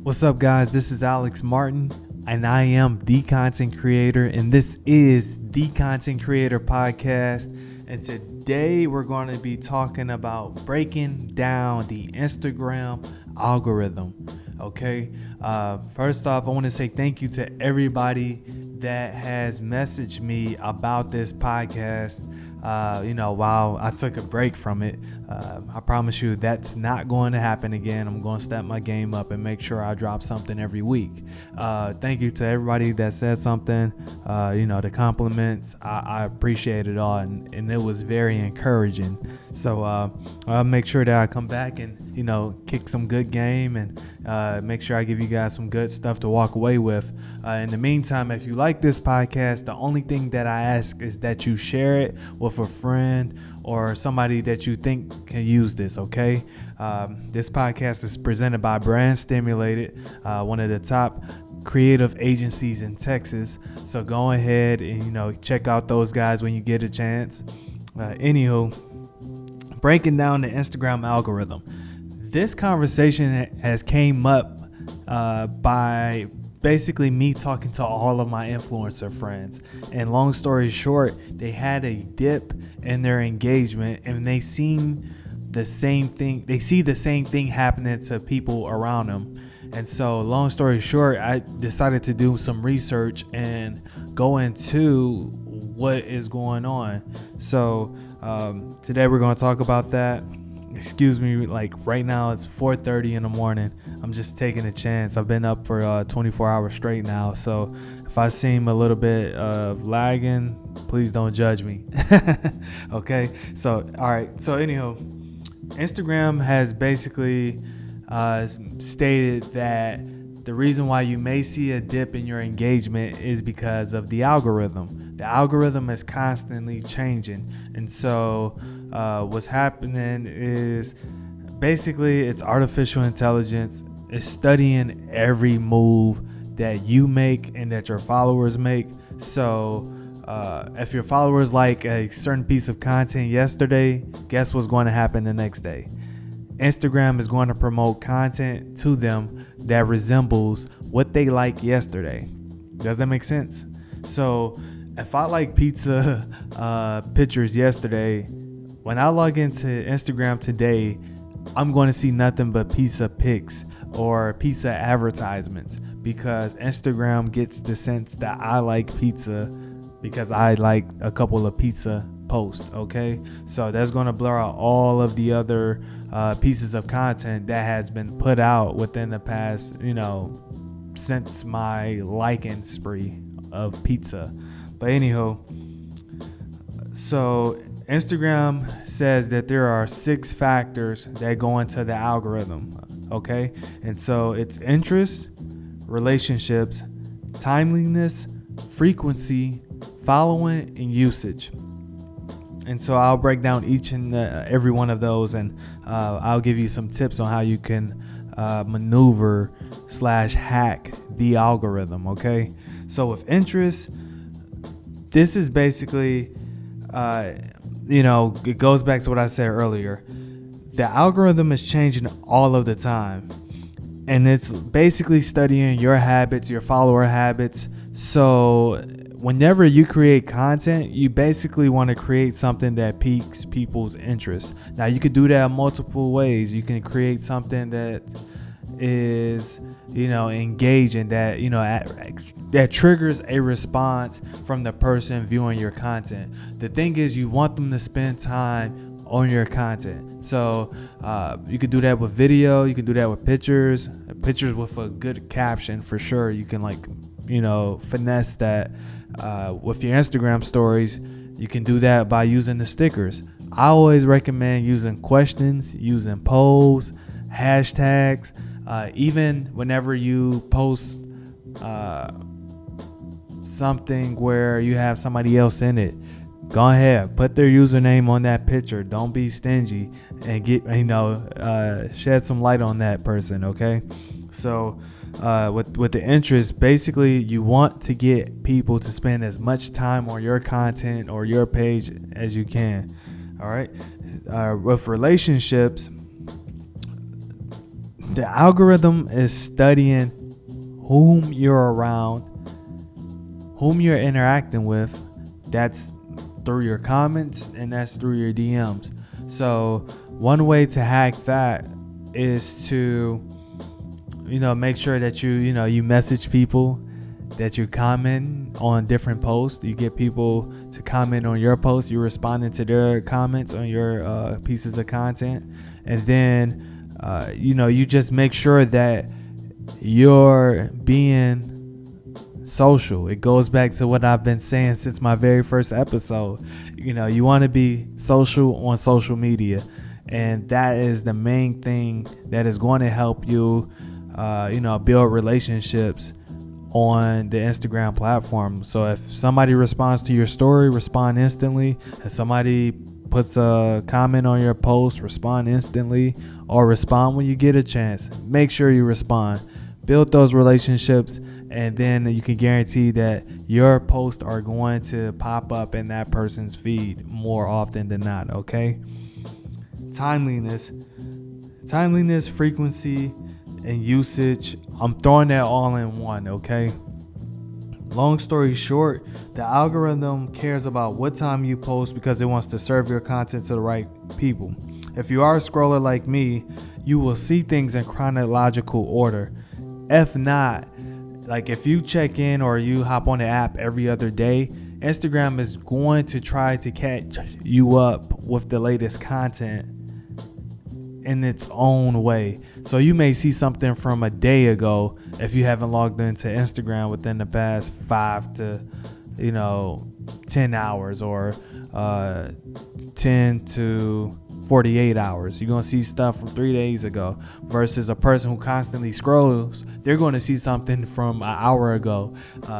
What's up, guys? This is Alex Martin, and I am the content creator, and this is the Content Creator Podcast. And today we're going to be talking about breaking down the Instagram algorithm. Okay. First off, I want to say thank you to everybody that has messaged me about this podcast. While I took a break from it, I promise you that's not going to happen again. I'm going to step my game up and make sure I drop something every week. Thank you to everybody that said something, the compliments. I appreciate it all, and it was very encouraging. So I'll make sure that I come back and, kick some good game and make sure I give you guys some good stuff to walk away with. In the meantime, if you like this podcast, the only thing that I ask is that you share it with a friend or somebody that you think can use this, okay? This podcast is presented by Brand Stimulated, one of the top creative agencies in Texas. So go ahead and, check out those guys when you get a chance. Anywho, breaking down the Instagram algorithm. This conversation has came up by basically me talking to all of my influencer friends, and long story short, they had a dip in their engagement and they see the same thing happening to people around them. And so long story short, I decided to do some research and go into what is going on. So today we're going to talk about that. Excuse me, like right now it's 4:30 in the morning. I'm just taking a chance. I've been up for 24 hours straight now. So if I seem a little bit lagging, please don't judge me. Okay. So, all right. So anyhow, Instagram has basically stated that the reason why you may see a dip in your engagement is because of the algorithm. The algorithm is constantly changing. And so what's happening is basically it's artificial intelligence. It's studying every move that you make and that your followers make. So if your followers like a certain piece of content yesterday, guess what's going to happen the next day? Instagram is going to promote content to them that resembles what they like yesterday. Does that make sense? So if I like pizza pictures yesterday, when I log into Instagram today, I'm going to see nothing but pizza pics or pizza advertisements, because Instagram gets the sense that I like pizza because I like a couple of pizza posts. Okay, so that's going to blur out all of the other pieces of content that has been put out within the past, since my liking spree of pizza. But anyhow, so Instagram says that there are 6 factors that go into the algorithm. Okay, and so it's interest, relationships, timeliness, frequency, following, and usage. And so I'll break down each and every one of those, and I'll give you some tips on how you can maneuver / hack the algorithm. Okay, so with interest, this is basically, it goes back to what I said earlier. The algorithm is changing all of the time, and it's basically studying your habits, your follower habits. So whenever you create content, you basically want to create something that piques people's interest. Now, you could do that multiple ways. You can create something that is, engaging, that, that triggers a response from the person viewing your content. The thing is, you want them to spend time on your content. So you could do that with video. You can do that with pictures with a good caption for sure. You can finesse that with your Instagram stories. You can do that by using the stickers. I always recommend using questions, using polls, hashtags. Even whenever you post something where you have somebody else in it, go ahead, put their username on that picture. Don't be stingy and get, shed some light on that person. Okay. So with the interest, basically you want to get people to spend as much time on your content or your page as you can. All right. With relationships, The algorithm is studying whom you're around, whom you're interacting with. That's through your comments and that's through your DMs. So one way to hack that is to, make sure that you message people, that you comment on different posts. You get people to comment on your posts. You're responding to their comments on your pieces of content. And then, you just make sure that you're being social. It goes back to what I've been saying since my very first episode. You want to be social on social media. And that is the main thing that is going to help you, build relationships on the Instagram platform. So if somebody responds to your story, respond instantly. If somebody puts a comment on your post, respond instantly, or respond when you get a chance. Make sure you respond. Build those relationships, and then you can guarantee that your posts are going to pop up in that person's feed more often than not, okay? Timeliness, frequency, and usage. I'm throwing that all in one, okay? Long story short, the algorithm cares about what time you post because it wants to serve your content to the right people. If you are a scroller like me, you will see things in chronological order. If not, like if you check in or you hop on the app every other day, Instagram is going to try to catch you up with the latest content in its own way. So you may see something from a day ago if you haven't logged into Instagram within the past 5 to 10 hours or 10 to 48 hours. You're going to see stuff from 3 days ago versus a person who constantly scrolls. They're going to see something from an hour ago, 2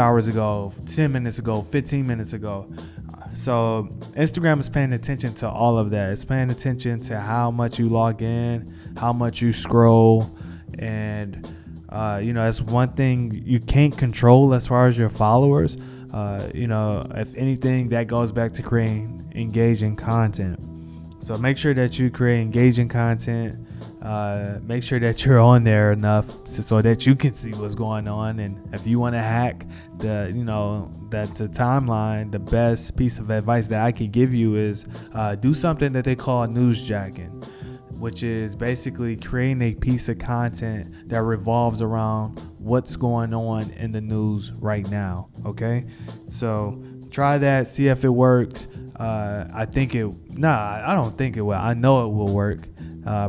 hours ago, 10 minutes ago, 15 minutes ago. So Instagram is paying attention to all of that. It's paying attention to how much you log in, how much you scroll. And, that's one thing you can't control as far as your followers. If anything, that goes back to creating engaging content. So make sure that you create engaging content. Make sure that you're on there enough so that you can see what's going on. And if you want to hack the timeline, the best piece of advice that I could give you is do something that they call newsjacking, which is basically creating a piece of content that revolves around what's going on in the news right now. Okay, so try that, see if it works. I don't think it will. I know it will work.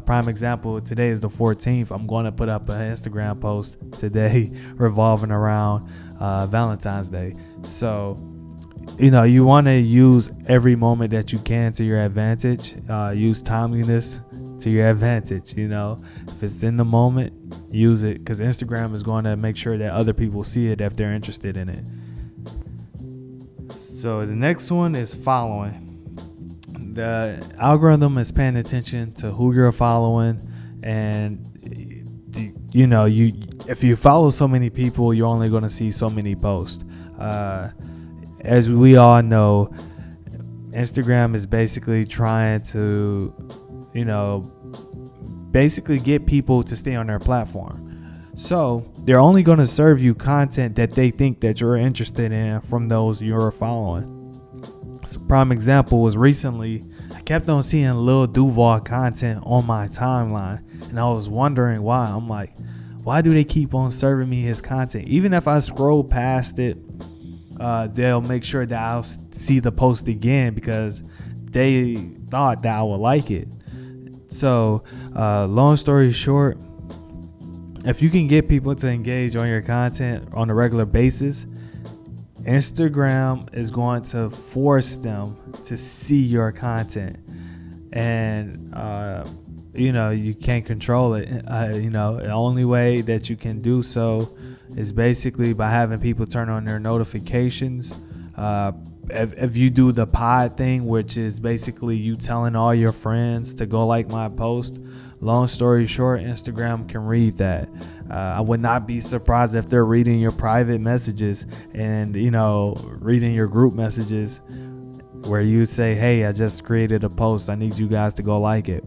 Prime example, today is the 14th. I'm going to put up an Instagram post today revolving around Valentine's Day. So, you want to use every moment that you can to your advantage. Use timeliness to your advantage. If it's in the moment, use it, because Instagram is going to make sure that other people see it if they're interested in it. So the next one is following. The algorithm is paying attention to who you're following, and if you follow so many people, you're only going to see so many posts. As we all know, Instagram is basically trying to get people to stay on their platform. So they're only going to serve you content that they think that you're interested in from those you're following. So prime example was recently, I kept on seeing Lil Duval content on my timeline, and I was wondering why. I'm like, why do they keep on serving me his content? Even if I scroll past it, they'll make sure that I'll see the post again because they thought that I would like it. So long story short, if you can get people to engage on your content on a regular basis, Instagram is going to force them to see your content. And, you can't control it. The only way that you can do so is basically by having people turn on their notifications. If you do the pod thing, which is basically you telling all your friends to go like my post, long story short, Instagram can read that. I would not be surprised if they're reading your private messages and, reading your group messages where you say, hey, I just created a post. I need you guys to go like it.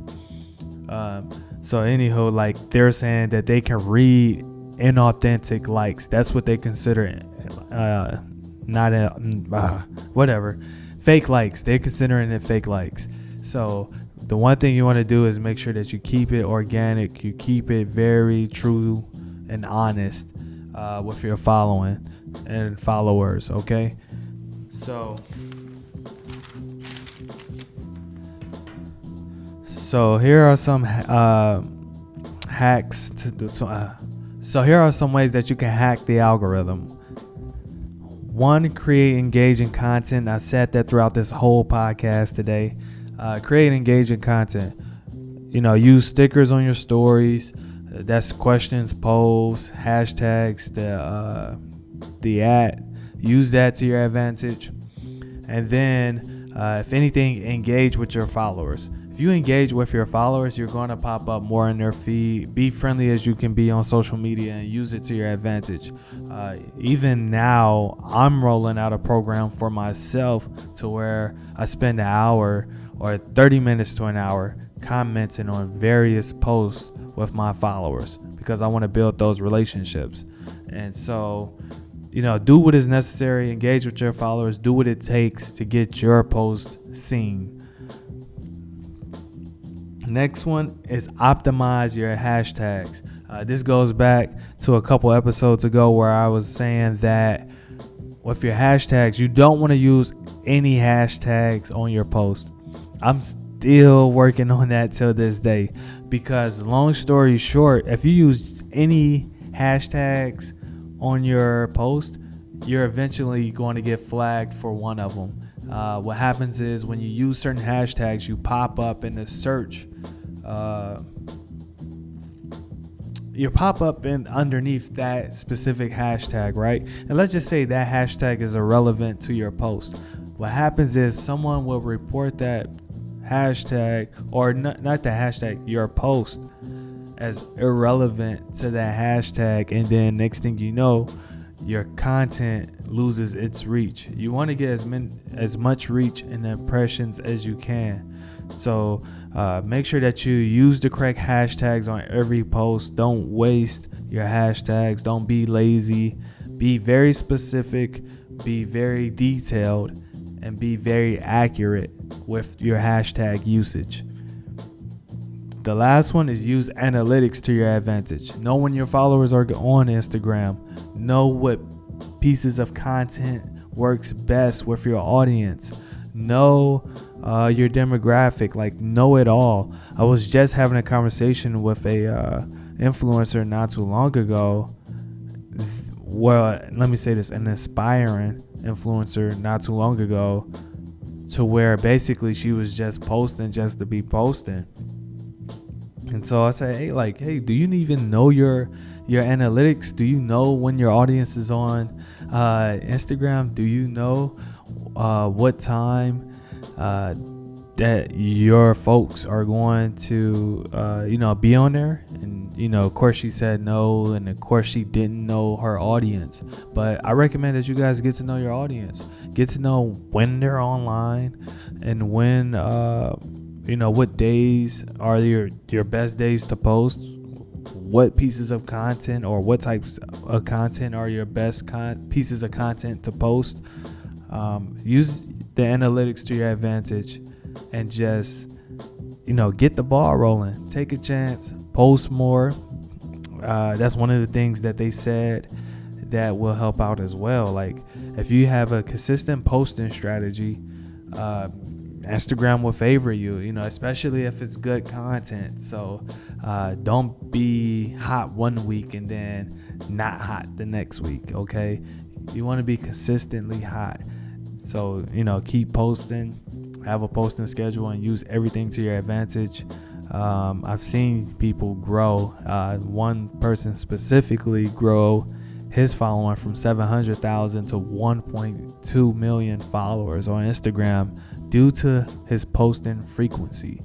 So anywho, like they're saying that they can read inauthentic likes. That's what they consider not whatever, fake likes. They're considering it fake likes. So the one thing you want to do is make sure that you keep it organic, you keep it very true and honest with your following and followers. Okay, so here are some hacks so here are some ways that you can hack the algorithm. One, create engaging content. I said that throughout this whole podcast today. Create engaging content. Use stickers on your stories. That's questions, polls, hashtags, the ad. Use that to your advantage. And then, if anything, engage with your followers. If you engage with your followers, you're going to pop up more in their feed. Be friendly as you can be on social media and use it to your advantage. Even now, I'm rolling out a program for myself to where I spend an hour or 30 minutes to an hour commenting on various posts with my followers because I want to build those relationships. And so, do what is necessary, engage with your followers, do what it takes to get your post seen. Next one is optimize your hashtags. This goes back to a couple episodes ago where I was saying that with your hashtags, you don't want to use any hashtags on your post. I'm still working on that till this day because, long story short, if you use any hashtags on your post, you're eventually going to get flagged for one of them. What happens is when you use certain hashtags, you pop up in the search. You pop up in underneath that specific hashtag, right? And let's just say that hashtag is irrelevant to your post. What happens is someone will report that hashtag, or not the hashtag, your post, as irrelevant to that hashtag, and then next thing you know, your content loses its reach. You want to get as much reach and impressions as you can. So make sure that you use the correct hashtags on every post. Don't waste your hashtags. Don't be lazy. Be very specific. Be very detailed. And be very accurate with your hashtag usage. The last one is use analytics to your advantage. Know when your followers are on Instagram. Know what pieces of content works best with your audience. Know your demographic, like know it all. I was just having a conversation with a influencer not too long ago. Well, let me say this, an aspiring influencer not too long ago, to where basically she was just posting just to be posting. And so I said, hey, do you even know your analytics? Do you know when your audience is on Instagram? Do you know what time that your folks are going to be on there? And of course she said no, and of course she didn't know her audience. But I recommend that you guys get to know your audience. Get to know when they're online and when what days are your best days to post. What pieces of content or what types of content are your best pieces of content to post. Use the analytics to your advantage and just get the ball rolling. Take a chance, post more. That's one of the things that they said that will help out as well. Like if you have a consistent posting strategy, Instagram will favor you, especially if it's good content. So don't be hot one week and then not hot the next week. Okay, you want to be consistently hot. So keep posting, have a posting schedule, and use everything to your advantage. I've seen people grow. One person specifically grow his following from 700,000 to 1.2 million followers on Instagram due to his posting frequency.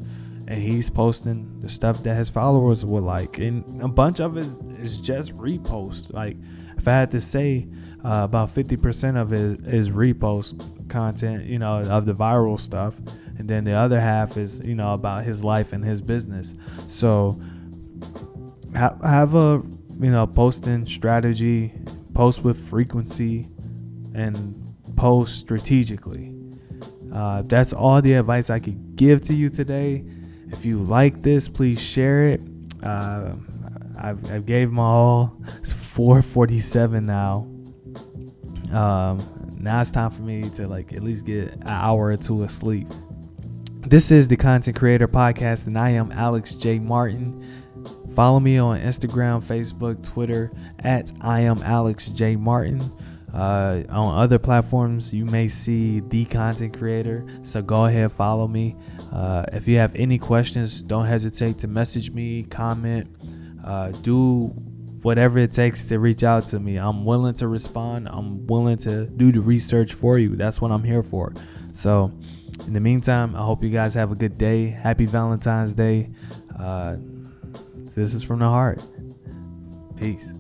And he's posting the stuff that his followers would like. And a bunch of it is just repost. Like, if I had to say, about 50% of it is repost content, of the viral stuff. and then the other half is, about his life and his business. So have a, posting strategy, post with frequency, and post strategically. That's all the advice I could give to you today. If you like this, please share it. I've gave my all. It's 4:47 now. Now it's time for me to at least get an hour or two of sleep. This is the Content Creator Podcast, and I am Alex J. Martin. Follow me on Instagram, Facebook, Twitter at I am Alex J. Martin. On other platforms, you may see The Content Creator, so go ahead, follow me. If you have any questions, don't hesitate to message me, comment, do whatever it takes to reach out to me. I'm willing to respond. I'm willing to do the research for you. That's what I'm here for. So in the meantime, I hope you guys have a good day. Happy Valentine's Day. This is from the heart. Peace.